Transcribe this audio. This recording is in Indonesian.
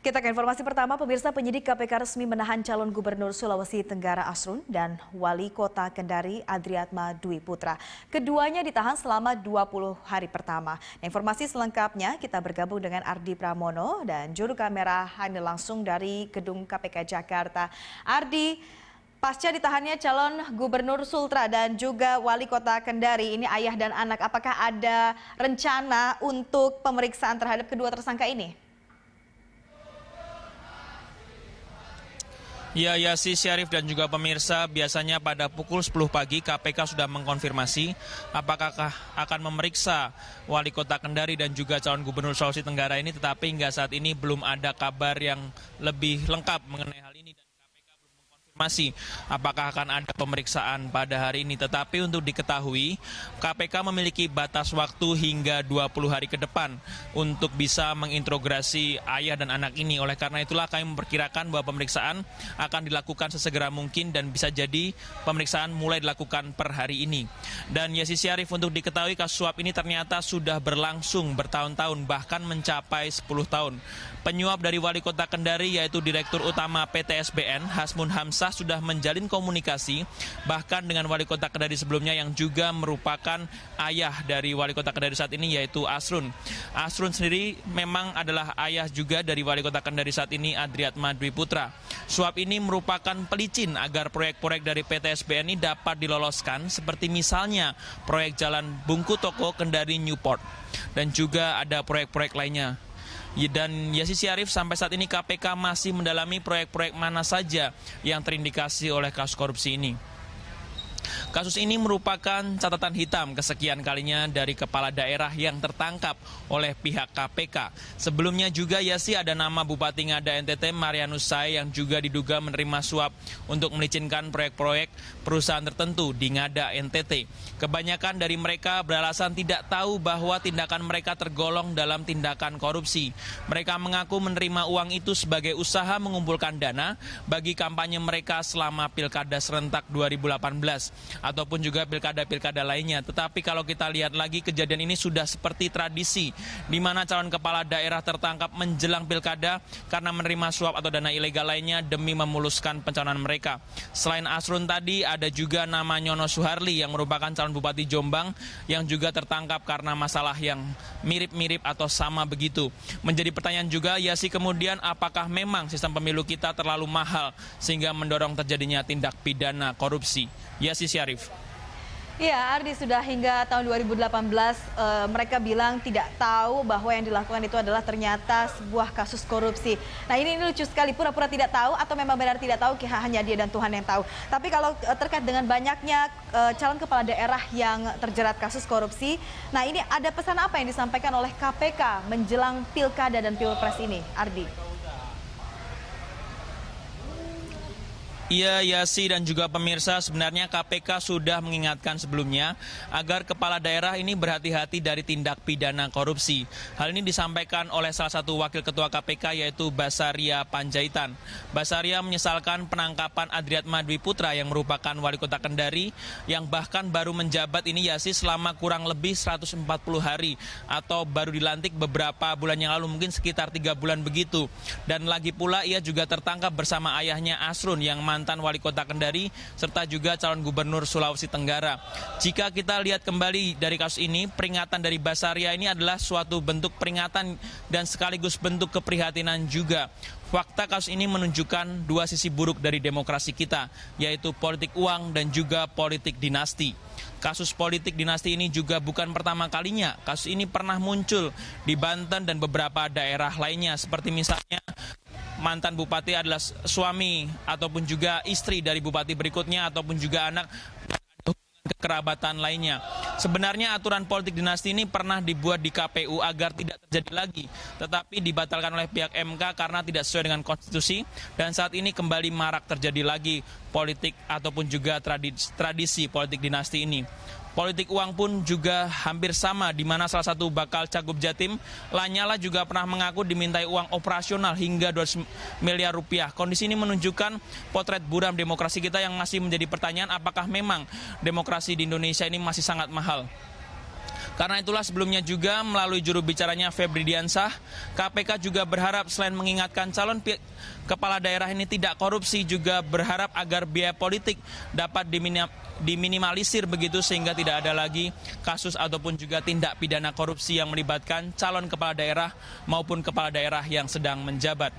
Kita ke informasi pertama, pemirsa. Penyidik KPK resmi menahan calon gubernur Sulawesi Tenggara Asrun dan wali kota Kendari Adriatma Dwi Putra. Keduanya ditahan selama 20 hari pertama. Informasi selengkapnya kita bergabung dengan Ardi Pramono dan juru kamera Hani langsung dari Gedung KPK Jakarta. Ardi, pasca ditahannya calon gubernur Sultra dan juga wali kota Kendari, ini ayah dan anak, apakah ada rencana untuk pemeriksaan terhadap kedua tersangka ini? Ya, Yasi, Syarif dan juga pemirsa, biasanya pada pukul 10 pagi KPK sudah mengkonfirmasi apakah akan memeriksa wali kota Kendari dan juga calon gubernur Sulawesi Tenggara ini, tetapi hingga saat ini belum ada kabar yang lebih lengkap mengenai hal ini. Masih apakah akan ada pemeriksaan pada hari ini. Tetapi untuk diketahui, KPK memiliki batas waktu hingga 20 hari ke depan untuk bisa menginterogasi ayah dan anak ini. Oleh karena itulah kami memperkirakan bahwa pemeriksaan akan dilakukan sesegera mungkin dan bisa jadi pemeriksaan mulai dilakukan per hari ini. Dan Yasi, Syarif, untuk diketahui kasus suap ini ternyata sudah berlangsung bertahun-tahun, bahkan mencapai 10 tahun. Penyuap dari wali kota Kendari yaitu Direktur Utama PTSBN Hasmun Hamzah sudah menjalin komunikasi bahkan dengan wali kota Kendari sebelumnya yang juga merupakan ayah dari wali kota Kendari saat ini yaitu Asrun. Asrun sendiri memang adalah ayah juga dari wali kota Kendari saat ini Adriatma Dwi Putra. Suap ini merupakan pelicin agar proyek-proyek dari PTSBN ini dapat diloloskan seperti misalnya proyek jalan Bungku Toko Kendari Newport dan juga ada proyek-proyek lainnya. Dan Yasi, Syarif, sampai saat ini KPK masih mendalami proyek-proyek mana saja yang terindikasi oleh kasus korupsi ini. Kasus ini merupakan catatan hitam kesekian kalinya dari kepala daerah yang tertangkap oleh pihak KPK. Sebelumnya juga, Yasi, ada nama Bupati Ngada NTT Marianus Sai yang juga diduga menerima suap untuk melicinkan proyek-proyek perusahaan tertentu di Ngada NTT. Kebanyakan dari mereka beralasan tidak tahu bahwa tindakan mereka tergolong dalam tindakan korupsi. Mereka mengaku menerima uang itu sebagai usaha mengumpulkan dana bagi kampanye mereka selama Pilkada serentak 2018. Ataupun juga pilkada-pilkada lainnya. Tetapi kalau kita lihat lagi, kejadian ini sudah seperti tradisi, di mana calon kepala daerah tertangkap menjelang pilkada karena menerima suap atau dana ilegal lainnya demi memuluskan pencalonan mereka. Selain Asrun tadi, ada juga nama Nyono Suharli yang merupakan calon Bupati Jombang yang juga tertangkap karena masalah yang mirip-mirip atau sama begitu. Menjadi pertanyaan juga, Yasi, kemudian apakah memang sistem pemilu kita terlalu mahal sehingga mendorong terjadinya tindak pidana korupsi? Yasi, Syarif. Ya, Ardi, sudah hingga tahun 2018 mereka bilang tidak tahu bahwa yang dilakukan itu adalah ternyata sebuah kasus korupsi. Nah, ini lucu sekali, pura-pura tidak tahu atau memang benar tidak tahu, hanya dia dan Tuhan yang tahu. Tapi kalau terkait dengan banyaknya calon kepala daerah yang terjerat kasus korupsi, nah ini ada pesan apa yang disampaikan oleh KPK menjelang pilkada dan pilpres ini, Ardi? Iya, Yasi dan juga pemirsa, sebenarnya KPK sudah mengingatkan sebelumnya agar kepala daerah ini berhati-hati dari tindak pidana korupsi. Hal ini disampaikan oleh salah satu wakil ketua KPK yaitu Basaria Panjaitan. Basaria menyesalkan penangkapan Adriatma Dwi Putra yang merupakan wali kota Kendari yang bahkan baru menjabat ini, Yasi, selama kurang lebih 140 hari atau baru dilantik beberapa bulan yang lalu, mungkin sekitar 3 bulan begitu. Dan lagi pula ia juga tertangkap bersama ayahnya Asrun yang mantan wali kota Kendari serta juga calon gubernur Sulawesi Tenggara. Jika kita lihat kembali dari kasus ini, peringatan dari Basaria ini adalah suatu bentuk peringatan dan sekaligus bentuk keprihatinan juga. Fakta kasus ini menunjukkan dua sisi buruk dari demokrasi kita, yaitu politik uang dan juga politik dinasti. Kasus politik dinasti ini juga bukan pertama kalinya. Kasus ini pernah muncul di Banten dan beberapa daerah lainnya, seperti misalnya mantan bupati adalah suami ataupun juga istri dari bupati berikutnya ataupun juga anak kekerabatan lainnya. Sebenarnya aturan politik dinasti ini pernah dibuat di KPU agar tidak terjadi lagi, tetapi dibatalkan oleh pihak MK karena tidak sesuai dengan konstitusi dan saat ini kembali marak terjadi lagi politik ataupun juga tradisi politik dinasti ini. Politik uang pun juga hampir sama, di mana salah satu bakal Cagup Jatim, Lanyala, juga pernah mengaku dimintai uang operasional hingga 200 miliar rupiah. Kondisi ini menunjukkan potret buram demokrasi kita yang masih menjadi pertanyaan apakah memang demokrasi di Indonesia ini masih sangat mahal. Karena itulah sebelumnya juga melalui juru bicaranya Febri Diansah, KPK juga berharap selain mengingatkan calon kepala daerah ini tidak korupsi, juga berharap agar biaya politik dapat diminimalisir begitu sehingga tidak ada lagi kasus ataupun juga tindak pidana korupsi yang melibatkan calon kepala daerah maupun kepala daerah yang sedang menjabat.